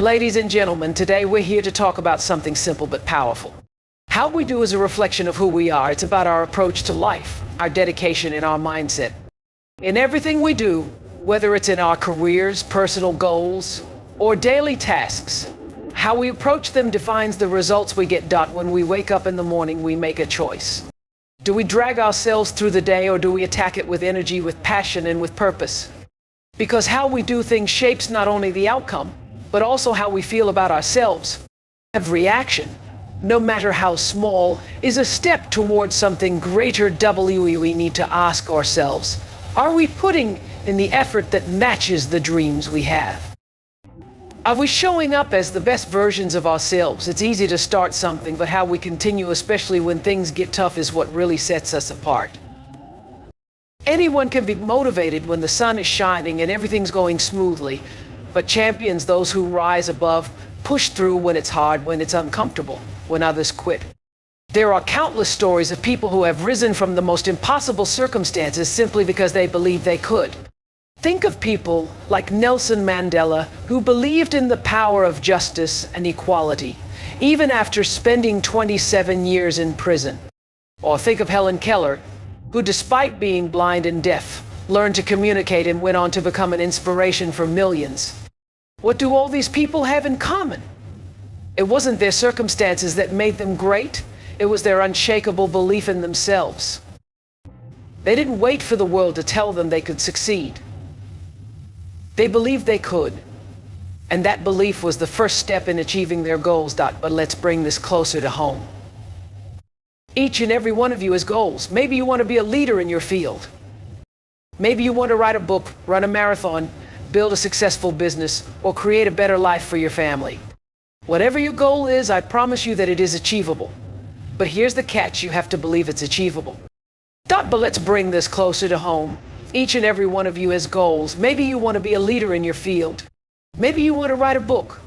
Ladies and gentlemen, today we're here to talk about something simple but powerful. How we do is a reflection of who we are. It's about our approach to life, our dedication, and our mindset. In everything we do, whether it's in our careers, personal goals, or daily tasks, how we approach them defines the results we get. When we wake up in the morning, we make a choice. Do we drag ourselves through the day, or do we attack it with energy, with passion, and with purpose? Because how we do things shapes not only the outcome, but also how we feel about ourselves. Every action, no matter how small, is a step towards something greater. We need to ask ourselves, are we putting in the effort that matches the dreams we have? Are we showing up as the best versions of ourselves? It's easy to start something, but how we continue, especially when things get tough, is what really sets us apart. Anyone can be motivated when the sun is shining and everything's going smoothly, but champions those who rise above, push through when it's hard, when it's uncomfortable, when others quit. There are countless stories of people who have risen from the most impossible circumstances simply because they believed they could. Think of people like Nelson Mandela, who believed in the power of justice and equality, even after spending 27 years in prison. Or think of Helen Keller, who, despite being blind and deaf, learned to communicate and went on to become an inspiration for millions. What do all these people have in common? It wasn't their circumstances that made them great. It was their unshakable belief in themselves. They didn't wait for the world to tell them they could succeed. They believed they could. And that belief was the first step in achieving their goals. But let's bring this closer to home. Each and every one of you has goals. Maybe you want to be a leader in your field. Maybe you want to write a book, run a marathon, build a successful business, or create a better life for your family. Whatever your goal is, I promise you that it is achievable. But here's the catch: you have to believe it's achievable. But let's bring this closer to home. Each and every one of you has goals. Maybe you want to be a leader in your field. Maybe you want to write a book,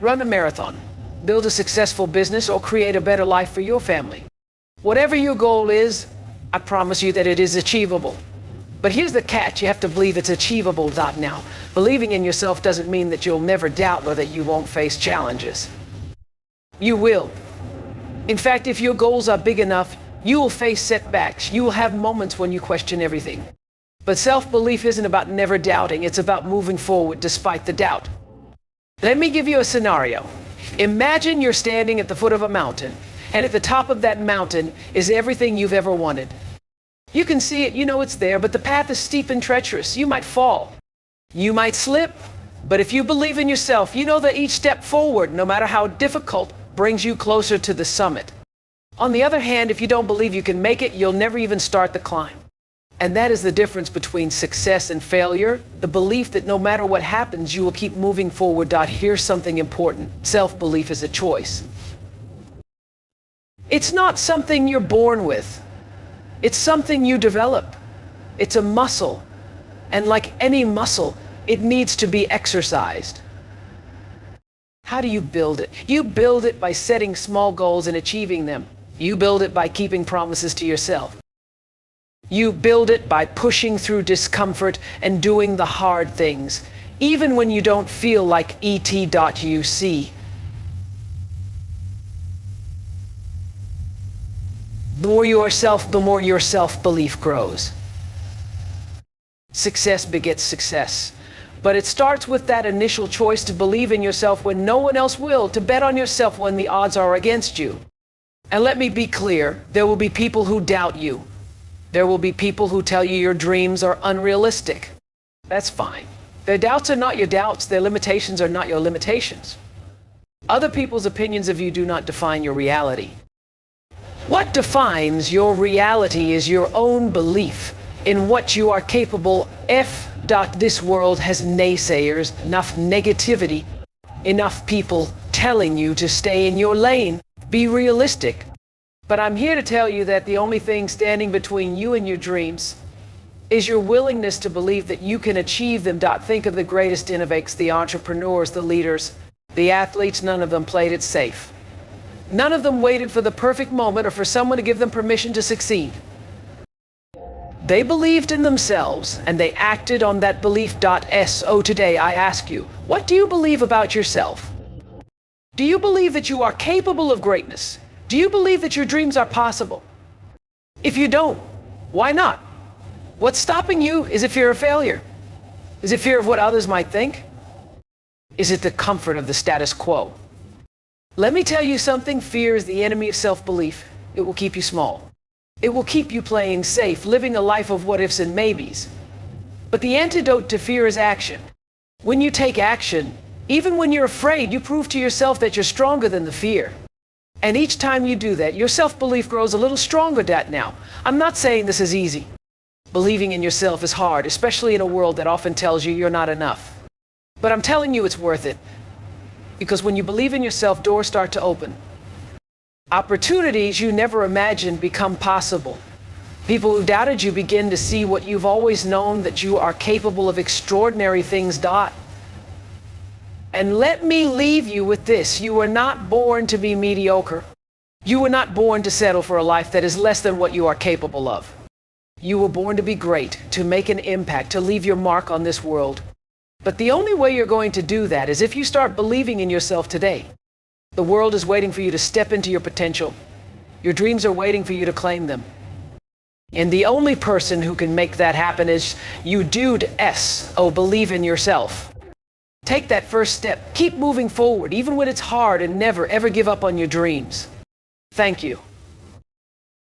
run a marathon, build a successful business, or create a better life for your family. Whatever your goal is, I promise you that it is achievable. But here's the catch: you have to believe it's achievable. Now, believing in yourself doesn't mean that you'll never doubt or that you won't face challenges. You will. In fact, if your goals are big enough, you will face setbacks. You will have moments when you question everything. But self-belief isn't about never doubting. It's about moving forward despite the doubt. Let me give you a scenario. Imagine you're standing at the foot of a mountain, and at the top of that mountain is everything you've ever wanted. You can see it, you know it's there, but the path is steep and treacherous. You might fall. You might slip. But if you believe in yourself, you know that each step forward, no matter how difficult, brings you closer to the summit. On the other hand, if you don't believe you can make it, you'll never even start the climb. And that is the difference between success and failure: the belief that no matter what happens, you will keep moving forward. Here's something important: self-belief is a choice. It's not something you're born with. It's something you develop. It's a muscle. And like any muscle, it needs to be exercised. How do you build it? You build it by setting small goals and achieving them. You build it by keeping promises to yourself. You build it by pushing through discomfort and doing the hard things, even when you don't feel like et.uc. The more your self-belief grows. Success begets success. But it starts with that initial choice to believe in yourself when no one else will, to bet on yourself when the odds are against you. And let me be clear, there will be people who doubt you. There will be people who tell you your dreams are unrealistic. That's fine. Their doubts are not your doubts. Their limitations are not your limitations. Other people's opinions of you do not define your reality. What defines your reality is your own belief in what you are capable of. This world has naysayers, enough negativity, enough people telling you to stay in your lane. Be realistic. But I'm here to tell you that the only thing standing between you and your dreams is your willingness to believe that you can achieve them. Think of the greatest innovators, the entrepreneurs, the leaders, the athletes. None of them played it safe. None of them waited for the perfect moment or for someone to give them permission to succeed. They believed in themselves and they acted on that belief. So today I ask you, what do you believe about yourself? Do you believe that you are capable of greatness? Do you believe that your dreams are possible? If you don't, why not? What's stopping you? Is it fear of failure? Is it fear of what others might think? Is it the comfort of the status quo? Let me tell you something, fear is the enemy of self-belief. It will keep you small. It will keep you playing safe, living a life of what ifs and maybes. But the antidote to fear is action. When you take action, even when you're afraid, you prove to yourself that you're stronger than the fear. And each time you do that, your self-belief grows a little stronger now. I'm not saying this is easy. Believing in yourself is hard, especially in a world that often tells you you're not enough. But I'm telling you it's worth it. Because when you believe in yourself, doors start to open. Opportunities you never imagined become possible. People who doubted you begin to see what you've always known, that you are capable of extraordinary things. And let me leave you with this. You were not born to be mediocre. You were not born to settle for a life that is less than what you are capable of. You were born to be great, to make an impact, to leave your mark on this world. But the only way you're going to do that is if you start believing in yourself today. The world is waiting for you to step into your potential. Your dreams are waiting for you to claim them. And the only person who can make that happen is you, dude. Believe in yourself. Take that first step. Keep moving forward, even when it's hard, and never, ever give up on your dreams. Thank you.